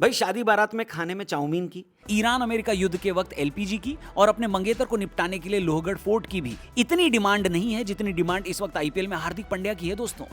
भाई शादी बारात में खाने में चाउमीन की, ईरान अमेरिका युद्ध के वक्त एलपीजी की और अपने मंगेतर को निपटाने के लिए लोहगढ़ फोर्ट की भी इतनी डिमांड नहीं है जितनी डिमांड इस वक्त आईपीएल में हार्दिक पांड्या की है दोस्तों।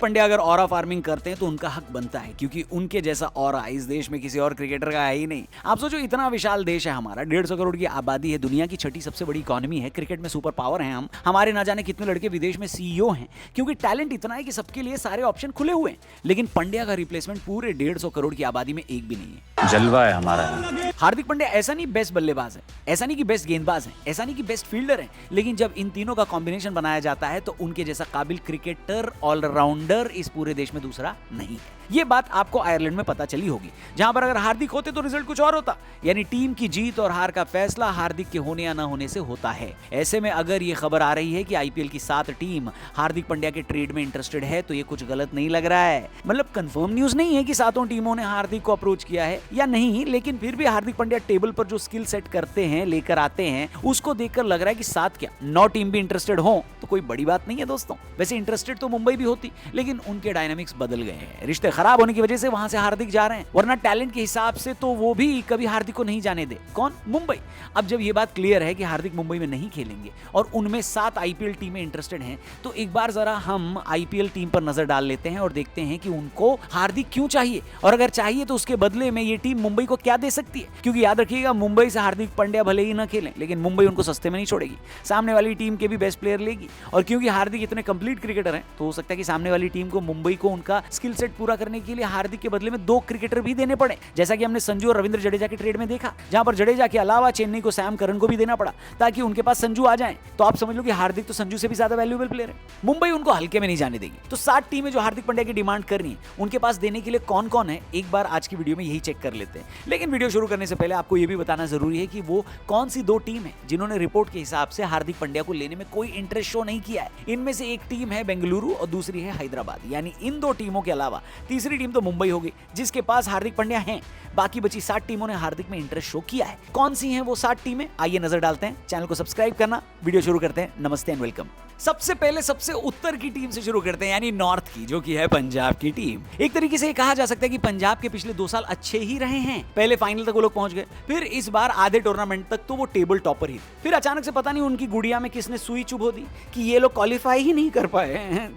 पांड्या अगर ऑरा फार्मिंग करते हैं तो उनका हक बनता है, क्योंकि उनके जैसा ऑरा इस देश में किसी और क्रिकेटर का है ही नहीं। आप सोचो, इतना विशाल देश है हमारा, 150 करोड़ की आबादी है, दुनिया की 6ठी सबसे बड़ी इकोनॉमी है, क्रिकेट में सुपर पावर है हम, हमारे ना जाने कितने लड़के विदेश में सीईओ हैं, क्योंकि टैलेंट इतना है कि सबके लिए सारे ऑप्शन खुले हुए हैं। लेकिन पांड्या का रिप्लेसमेंट पूरे 150 करोड़ की आबादी में एक भी नहीं है। जलवा है हमारा। हार्दिक पांड्या ऐसा नहीं बेस्ट बल्लेबाज है, ऐसा नहीं कि बेस्ट गेंदबाज है, ऐसा नहीं कि बेस्ट फील्डर है, लेकिन जब इन तीनों का कॉम्बिनेशन बनाया जाता है तो उनके जैसा काबिल क्रिकेटर ऑलराउंडर इस पूरे देश में दूसरा नहीं है। ये बात आपको आयरलैंड में पता चली होगी, जहां पर अगर हार्दिक होते तो रिजल्ट कुछ और होता, यानी टीम की जीत और हार का फैसला हार्दिक के होने या ना होने से होता है। ऐसे में अगर ये खबर आ रही है कि आईपीएल की 7 टीम हार्दिक पांड्या के ट्रेड में इंटरेस्टेड है तो ये कुछ गलत नहीं लग रहा है। मतलब कंफर्म न्यूज नहीं है कि 7 टीमों ने हार्दिक को अप्रोच किया है या नहीं, लेकिन फिर भी हार्दिक पांड्या टेबल पर जो स्किल सेट करते हैं, लेकर आते हैं, उसको देखकर लग रहा है कि 7 क्या 9 टीम भी इंटरेस्टेड हो तो कोई बड़ी बात नहीं है दोस्तों। वैसे इंटरेस्टेड तो मुंबई भी होती, लेकिन उनके डायनामिक्स बदल गए हैं, रिश्ते खराब होने की वजह से वहां से हार्दिक जा रहे हैं, वरना टैलेंट के हिसाब से तो वो भी कभी हार्दिक को नहीं जाने दे। कौन? मुंबई। अब जब ये बात क्लियर है कि हार्दिक मुंबई में नहीं खेलेंगे और उनमें 7 आईपीएल टीमें इंटरेस्टेड हैं, तो एक बार जरा हम आईपीएल टीम पर नजर डाल लेते हैं और देखते हैं कि उनको हार्दिक क्यों चाहिए, और अगर चाहिए तो उसके बदले में ये टीम मुंबई को क्या दे सकती है। क्योंकि याद रखिएगा, मुंबई से हार्दिक पांड्या भले ही ना खेलें, लेकिन मुंबई उनको सस्ते में नहीं छोड़ेगी, सामने वाली टीम के भी बेस्ट प्लेयर लेगी। और क्योंकि हार्दिक इतने कंप्लीट क्रिकेटर हैं, तो हो सकता है कि सामने वाली टीम को मुंबई को उनका स्किल सेट पूरा करने के लिए हार्दिक के बदले में 2 क्रिकेटर भी देने पड़े, जैसा कि हमने संजू और रविंद्र जडेजा के ट्रेड में देखा, जहां पर जडेजा के अलावा चेन्नई को सैम करन को भी देना पड़ा ताकि उनके पास संजू आ जाएं। तो आप समझ लो कि हार्दिक तो संजू से भी ज्यादा वैल्यूएबल प्लेयर है, मुंबई उनको हल्के में नहीं जाने देगी। तो 7 टीमें जो हार्दिक पांड्या की डिमांड कर रही हैं, उनके पास देने के लिए कौन कौन है, एक बार आज की वीडियो में यही चेक कर लेते हैं। लेकिन वीडियो शुरू करने से पहले आपको यह भी बताना जरूरी है कि वो कौन सी 2 टीम है जिन्होंने रिपोर्ट के हिसाब से हार्दिक पांड्या को लेने में कोई इंटरेस्ट शो नहीं किया है। इनमें से एक टीम है बेंगलुरु और दूसरी है हैदराबाद, यानी इन 2 टीमों के अलावा तीसरी टीम तो मुंबई होगी जिसके पास हार्दिक पांड्या हैं। बाकी बची 7 टीमों ने हार्दिक में इंटरेस्ट शो किया है। कौन सी हैं वो 7 टीमें, आइए नजर डालते हैं। चैनल को सब्सक्राइब करना, वीडियो शुरू करते हैं। नमस्ते एंड वेलकम। सबसे पहले सबसे उत्तर की टीम से शुरू करते हैं, यानी नॉर्थ की, जो कि है पंजाब की टीम। एक तरीके से कहा जा सकता है कि पंजाब के पिछले 2 साल अच्छे ही रहे हैं। पहले फाइनल तक वो लोग पहुंच गए, फिर इस बार आधे टूर्नामेंट तक तो वो टेबल टॉपर ही, फिर अचानक से पता नहीं उनकी गुड़िया में किसने सुई चुभो दी कि ये लोग क्वालिफाई ही नहीं कर पाए हैं।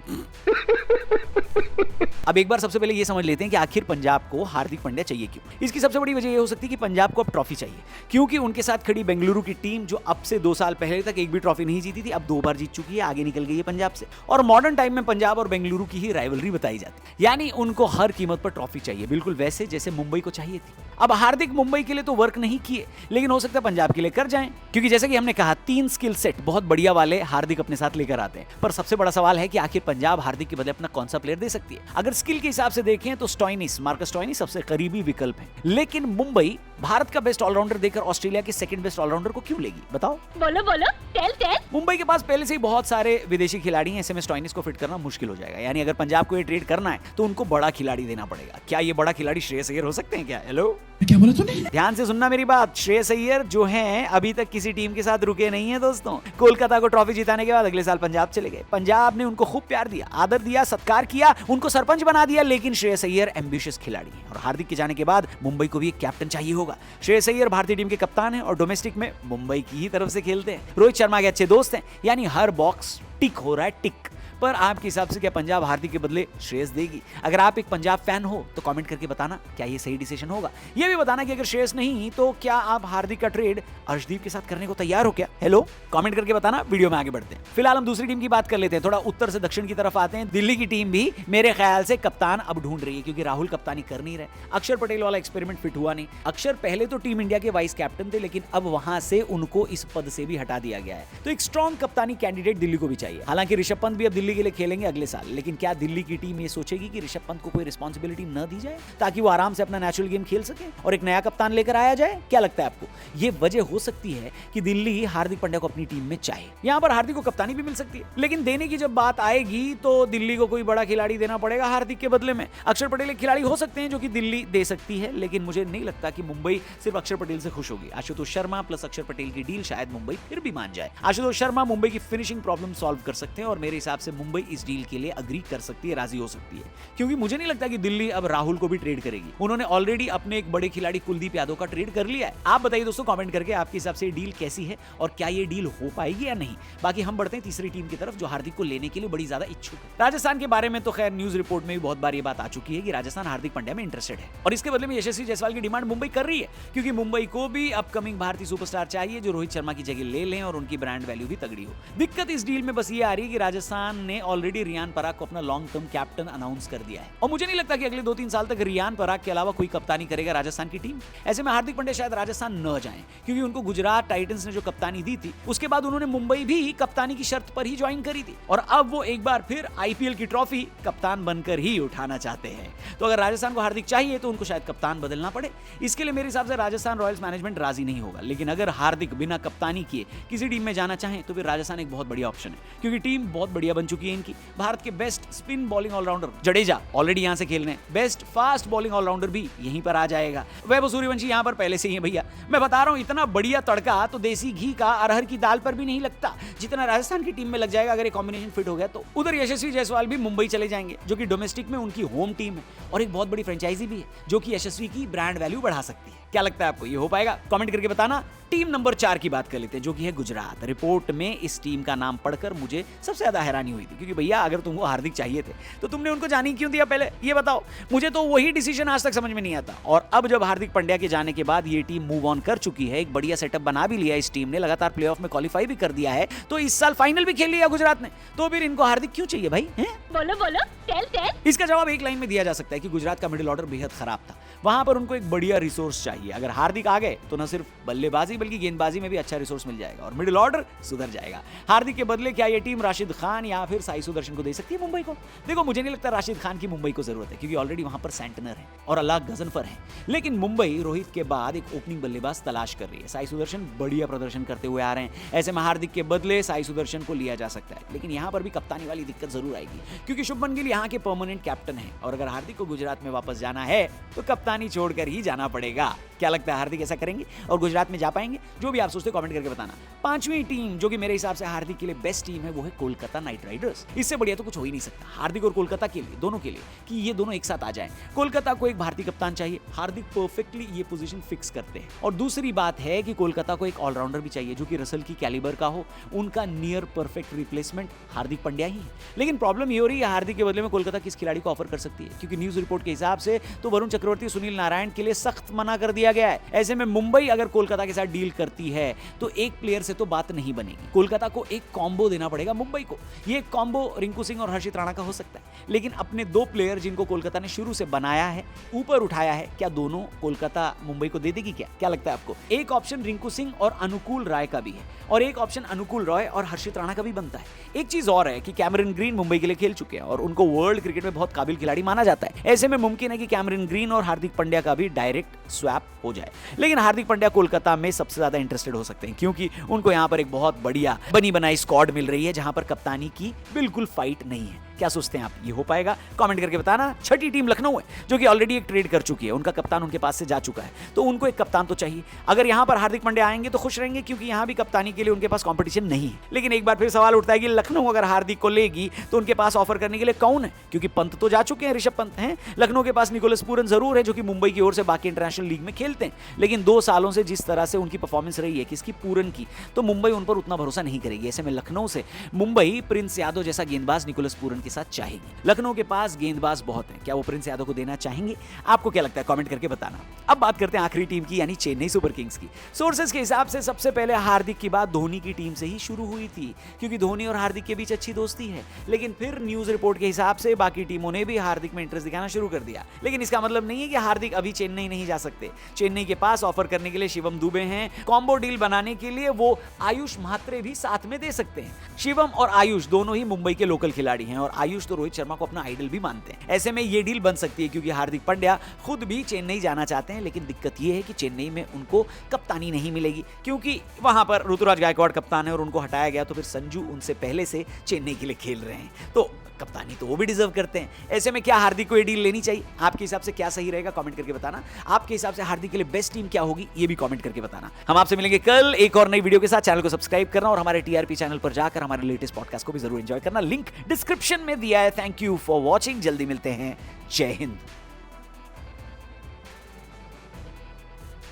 अब एक बार सबसे पहले ये समझ लेते हैं कि आखिर पंजाब को हार्दिक पांड्या चाहिए क्यों। इसकी सबसे बड़ी वजह ये हो सकती है कि पंजाब को अब ट्रॉफी चाहिए, क्योंकि उनके साथ खड़ी बेंगलुरु की टीम, जो अब से 2 साल पहले तक एक भी ट्रॉफी नहीं जीती थी, अब 2 बार जीत चुकी है, आगे निकल गई है पंजाब से। और मॉडर्न टाइम में पंजाब और बेंगलुरु की ही राइवलरी बताई जाती है, यानी उनको हर कीमत पर ट्रॉफी चाहिए, बिल्कुल वैसे जैसे मुंबई को चाहिए थी। अब हार्दिक मुंबई के लिए तो वर्क नहीं किए, लेकिन हो सकता है पंजाब के लिए कर जाएं, क्योंकि जैसे कि हमने कहा 3 स्किल सेट बहुत बढ़िया वाले हार्दिक अपने साथ लेकर आते हैं। पर सबसे बड़ा सवाल है कि आखिर पंजाब हार्दिक के बदले अपना कौन सा प्लेयर दे सकती है। अगर स्किल के हिसाब से देखें तो स्टॉइनिस, मार्कस स्टॉइनिस सबसे करीबी विकल्प है, लेकिन मुंबई भारत का बेस्ट ऑलराउंडर देकर ऑस्ट्रेलिया के सेकंड बेस्ट ऑलराउंडर को क्यों लेगी, बताओ? बोलो बोलो, टेल। मुंबई के पास पहले से ही बहुत सारे विदेशी खिलाड़ी हैं, ऐसे में स्टॉइनिस को फिट करना मुश्किल हो जाएगा। यानी अगर पंजाब को ये ट्रेड करना है तो उनको बड़ा खिलाड़ी देना पड़ेगा। क्या ये बड़ा खिलाड़ी श्रेयस अय्यर हो सकते हैं क्या? हेलो, क्या बोला तूने? ध्यान से सुनना मेरी बात। श्रेयस अय्यर जो हैं अभी तक किसी टीम के साथ रुके नहीं है दोस्तों। कोलकाता को ट्रॉफी जिताने के बाद अगले साल पंजाब चले गए। पंजाब ने उनको खूब प्यार दिया, आदर दिया, सत्कार किया, उनको सरपंच बना दिया, लेकिन श्रेयस अय्यर एम्बिशियस खिलाड़ी हैं और हार्दिक के जाने के बाद मुंबई को भी एक कैप्टन चाहिए होगा। श्रेयस अय्यर भारतीय टीम के कप्तान हैं और डोमेस्टिक में मुंबई की ही तरफ से खेलते हैं। रोहित शर्मा के अच्छे दोस्त हैं, यानी हर बॉक्स टिक हो रहा है, टिक। पर आपके हिसाब से क्या पंजाब हार्दिक के बदले श्रेयस देगी? अगर आप एक पंजाब फैन हो तो कमेंट करके बताना क्या ये सही डिसीजन होगा। ये भी बताना कि अगर श्रेयस नहीं तो क्या आप हार्दिक का ट्रेड अर्शदीप के साथ करने को तैयार हो क्या? हेलो, कमेंट करके बताना। वीडियो में आगे बढ़ते हैं। फिलहाल हम दूसरी टीम की बात कर लेते हैं, थोड़ा उत्तर से दक्षिण की तरफ आते हैं। दिल्ली की टीम भी मेरे ख्याल से कप्तान अब ढूंढ रही है, क्योंकि राहुल कप्तानी कर नहीं रहे। अक्षर पटेल वाला एक्सपेरिमेंट फिट हुआ नहीं। अक्षर पहले तो टीम इंडिया के वाइस कैप्टन थे, लेकिन अब वहां से उनको इस पद से भी हटा दिया गया है। तो एक स्ट्रॉन्ग कप्तानी कैंडिडेट दिल्ली को भी चाहिए। हालांकि ऋषभ पंत भी अब दिल्ली के लिए खेलेंगे अगले साल, लेकिन क्या दिल्ली की टीम ये सोचेगी कि ऋषभ पंत को कोई रिस्पांसिबिलिटी न दी जाए ताकि वो आराम से अपना नेचुरल गेम खेल सके और एक नया कप्तान लेकर आया जाए? क्या लगता है आपको? ये वजह हो सकती है कि दिल्ली हार्दिक पांड्या को अपनी टीम में चाहे। यहां पर हार्दिक को कप्तानी भी मिल सकती है, लेकिन देने की जब बात आएगी तो दिल्ली को कोई बड़ा खिलाड़ी देना पड़ेगा हार्दिक के बदले में। अक्षर पटेल एक खिलाड़ी हो सकते हैं जो कि दिल्ली दे सकती है, लेकिन मुझे नहीं लगता कि मुंबई सिर्फ अक्षर पटेल से खुश होगी। आशुतोष शर्मा प्लस अक्षर पटेल की डील शायद मुंबई फिर भी मान जाए। आशुतोष शर्मा मुंबई की फिनिशिंग प्रॉब्लम सॉल्व कर सकते हैं और मेरे हिसाब से मुंबई इस डील के लिए अग्री कर सकती है, राजी हो सकती है, क्योंकि मुझे नहीं लगता कि दिल्ली अब राहुल को भी ट्रेड करेगी। उन्होंने ऑलरेडी अपने एक बड़े खिलाड़ी कुलदीप यादव का ट्रेड कर लिया है। आप बताइए दोस्तों कमेंट करके आपके हिसाब से ये डील कैसी है और क्या ये डील हो पाएगी या नहीं। बाकी हम बढ़ते हैं तीसरी टीम की तरफ जो हार्दिक को लेने के लिए बड़ी ज्यादा इच्छुक है। राजस्थान के बारे में तो खैर न्यूज रिपोर्ट में भी बहुत बार ये बात आ चुकी है कि राजस्थान हार्दिक पांड्या में इंटरेस्टेड है और इसके बदले में यशस्वी जायसवाल की डिमांड मुंबई कर रही है, क्योंकि मुंबई को भी अपकमिंग भारतीय सुपरस्टार चाहिए जो रोहित शर्मा की जगह ले लें और उनकी ब्रांड वैल्यू भी तगड़ी हो। दिक्कत इस डील में बस ये आ रही है कि राजस्थान ने ऑलरेडी रियान पराग को अपना लॉन्ग टर्म कैप्टन अनाउंस कर दिया है और मुझे नहीं लगता कि अगले 2-3 साल तक रियान पराग के अलावा कोई कप्तानी करेगा राजस्थान की टीम। ऐसे में हार्दिक पांड्या शायद राजस्थान न जाएं, क्योंकि उनको गुजरात टाइटंस ने जो कप्तानी दी थी उसके बाद उन्होंने मुंबई भी कप्तानी की शर्त पर ही ज्वाइन करी थी और अब वो एक बार फिर आईपीएल की ट्रॉफी कप्तान बनकर ही उठाना चाहते हैं। तो अगर राजस्थान को हार्दिक चाहिए तो उनको शायद कप्तान बदलना पड़े। इसके लिए मेरे हिसाब से राजस्थान रॉयल्स मैनेजमेंट राजी नहीं होगा, लेकिन अगर हार्दिक बिना कप्तानी किए किसी टीम में जाना चाहें तो फिर राजस्थान एक बहुत बढ़िया ऑप्शन है, क्योंकि टीम बहुत बढ़िया बन चुकी है इनकी। भारत के best spin bowling allrounder Jadeja already यहां से खेल रहे हैं, बेस्ट फास्ट बॉलिंग ऑलराउंडर भी यहीं पर आ जाएगा। वैभव सूर्यवंशी यहां पर पहले से ही है भैया। मैं बता रहा हूं इतना बढ़िया तड़का तो देसी घी का अरहर की दाल पर भी नहीं लगता जितना राजस्थान की टीम में लग जाएगा अगर ये कॉम्बिनेशन फिट हो गया तो। उधर यशस्वी जायसवाल भी मुंबई चले जाएंगे जो कि डोमेस्टिक में उनकी होम टीम है और एक बहुत बड़ी फ्रेंचाइजी भी है जो कि यशस्वी की ब्रांड वैल्यू बढ़ा सकती है। क्या लगता है आपको ये हो पाएगा? कमेंट करके बताना। टीम नंबर 4 की बात कर लेते हैं जो कि है गुजरात। रिपोर्ट में इस टीम का नाम पढ़कर मुझे सबसे ज्यादा हैरानी हुई थी, क्योंकि भैया अगर तुमको हार्दिक चाहिए थे तो तुमने उनको जाने क्यों दिया पहले, ये बताओ। मुझे तो वही डिसीजन आज तक समझ में नहीं आता। और अब जब हार्दिक पांड्या के जाने के बाद ये टीम मूव ऑन कर चुकी है, एक बढ़िया सेटअप बना भी लिया इस टीम ने, लगातार प्लेऑफ में क्वालिफाई भी कर दिया है, तो इस साल फाइनल भी खेल लिया गुजरात ने, तो फिर इनको हार्दिक क्यों चाहिए भाई? बोलो बोलो, टेल। इसका जवाब एक लाइन में दिया जा सकता है कि गुजरात का मिडिल ऑर्डर बेहद खराब था, वहां पर उनको एक बढ़िया रिसोर्स चाहिए। अगर हार्दिक आ गए तो न सिर्फ बल्लेबाजी बल्कि गेंदबाजी में भी अच्छा रिसोर्स मिल जाएगा और मिडिल ऑर्डर सुधर जाएगा। हार्दिक के बदले क्या ये टीम राशिद खान या फिर साई सुदर्शन को दे सकती है मुंबई को? देखो मुझे नहीं लगता राशिद खान की मुंबई को जरूरत है, क्योंकि ऑलरेडी वहां पर सेंटनर है और अल्लाह गजनफर है। लेकिन मुंबई रोहित के बाद एक ओपनिंग बल्लेबाज तलाश कर रही है। साई सुदर्शन बढ़िया प्रदर्शन करते हुए आ रहे हैं, ऐसे में हार्दिक के बदले साई सुदर्शन को लिया जा सकता है। लेकिन यहां पर भी कप्तानी वाली दिक्कत जरूर आएगी, क्योंकि शुभमन गिल यहां के परमानेंट कैप्टन है और अगर हार्दिक को गुजरात में वापस जाना है तो कप्तानी छोड़कर ही जाना पड़ेगा। क्या लगता है हार्दिक ऐसा करेंगे और गुजरात में जा पाएंगे? जो भी आप सोचते कमेंट करके बताना। 5वीं टीम जो कि मेरे हिसाब से हार्दिक के लिए बेस्ट टीम है वो है कोलकाता नाइट राइडर्स। इससे बढ़िया तो कुछ हो ही नहीं सकता हार्दिक और कोलकाता के लिए, दोनों के लिए, कि ये दोनों एक साथ आ जाएं। कोलकाता को एक भारतीय कप्तान चाहिए, हार्दिक परफेक्टली ये पोजीशन फिक्स करते हैं। और दूसरी बात है कि कोलकाता को एक ऑलराउंडर भी चाहिए जो कि रसल की कैलिबर का हो। उनका near perfect replacement Hardik Pandya ही है। लेकिन प्रॉब्लम ये हो रही है हार्दिक के बदले में कोलकाता किस खिलाड़ी को ऑफर कर सकती है, क्योंकि न्यूज रिपोर्ट के हिसाब से तो वरुण चक्रवर्ती, सुनील नारायण के लिए सख्त मना कर दिया गया है। ऐसे में मुंबई अगर कोलकाता के साथ डील करती है तो एक प्लेयर से तो बात नहीं बनेगी, कोलकाता को एक कॉम्बो देना पड़ेगा मुंबई को। ये कॉम्बो रिंकू सिंह और हर्षित राणा का हो सकता है, लेकिन अपने 2 प्लेयर जिनको कोलकाता ने शुरू से बनाया है, ऊपर उठाया है, क्या दोनों कोलकाता मुंबई को दे देगी? क्या लगता है आपको? एक ऑप्शन रिंकू सिंह और अनुकूल राय का भी है और एक ऑप्शन अनुकूल रॉय और हर्षित राणा का भी बनता है। एक चीज और है कि कैमरन ग्रीन मुंबई के लिए खेल चुके हैं और उनको वर्ल्ड क्रिकेट में बहुत काबिल खिलाड़ी माना जाता है। ऐसे में मुमकिन है कि कैमरन ग्रीन और हार्दिक पांड्या का भी डायरेक्ट स्वैप हो जाए। लेकिन हार्दिक पांड्या कोलकाता में सबसे ज्यादा इंटरेस्टेड हो सकते हैं, क्योंकि उनको यहां पर एक बहुत बढ़िया बनी बनाई स्क्वाड मिल रही है जहां पर कप्तानी की बिल्कुल फाइट नहीं है। क्या सोचते हैं आप, ये हो पाएगा? कमेंट करके बताना। 6ठी टीम लखनऊ है जो कि ऑलरेडी एक ट्रेड कर चुकी है, उनका कप्तान उनके पास से जा चुका है, तो उनको एक कप्तान तो चाहिए। अगर यहां पर हार्दिक पांड्या आएंगे तो खुश रहेंगे, क्योंकि यहां भी कप्तानी के लिए उनके पास कंपटीशन नहीं है। लेकिन एक बार फिर सवाल उठता है कि लखनऊ अगर हार्दिक को लेगी तो उनके पास ऑफर करने के लिए कौन है, क्योंकि पंत तो जा चुके हैं, ऋषभ पंत हैं। लखनऊ के पास निकोलस पूरन जरूर है जो कि मुंबई की ओर से बाकी इंटरनेशनल लीग में खेलते हैं, लेकिन 2 सालों से जिस तरह से उनकी परफॉर्मेंस रही है किसकी, पूरन की, तो मुंबई उन पर उतना भरोसा नहीं करेगी। ऐसे में लखनऊ से मुंबई प्रिंस यादव जैसा गेंदबाज निकोलस पूरन के साथ चाहेगी। लखनऊ के पास गेंदबाज बहुत हैं, क्या वो प्रिंस यादव को देना चाहेंगे? आपको क्या लगता है, कमेंट करके बताना। अब बात करते हैं आखिरी टीम की, यानी चेन्नई सुपर किंग्स की। सोर्सेज के हिसाब से सबसे पहले हार्दिक की बात धोनी की टीम से ही शुरू हुई थी, क्योंकि धोनी और हार्दिक के बीच अच्छी दोस्ती है। लेकिन फिर न्यूज रिपोर्ट के हिसाब से बाकी टीमों ने भी हार्दिक में इंटरेस्ट दिखाना शुरू कर दिया। लेकिन इसका मतलब नहीं है कि हार्दिक अभी चेन्नई नहीं जा सकते। चेन्नई के पास ऑफर करने के लिए शिवम दुबे हैं, कॉम्बो डील बनाने के लिए वो आयुष म्हात्रे भी साथ में दे सकते हैं। शिवम और आयुष दोनों ही मुंबई के लोकल खिलाड़ी हैं और आयुष तो रोहित शर्मा को अपना आइडल भी मानते हैं। ऐसे में ये डील बन सकती है, क्योंकि हार्दिक पांड्या खुद भी चेन्नई जाना चाहते हैं। लेकिन दिक्कत ये है कि चेन्नई में उनको कप्तानी नहीं मिलेगी, क्योंकि वहां पर ऋतुराज गायकवाड़ कप्तान है और उनको हटाया गया, तो फिर संजू उनसे पहले से चेन्नई के लिए खेल रहे हैं। तो कप्तानी तो वो भी डिजर्व करते हैं। ऐसे में क्या हार्दिक को ये डील लेनी चाहिए? आपके हिसाब से क्या सही रहेगा, कमेंट करके बताना। आपके हिसाब से हार्दिक के लिए बेस्ट टीम क्या होगी, ये भी कमेंट करके बताना। हम आपसे मिलेंगे कल एक और नई वीडियो के साथ। चैनल को सब्सक्राइब करना और हमारे टीआरपी चैनल पर जाकर हमारे लेटेस्ट पॉडकास्ट को भी जरूर एंजॉय करना। लिंक डिस्क्रिप्शन में दिया है। Thank you for watching. जल्दी मिलते हैं। जय हिंद।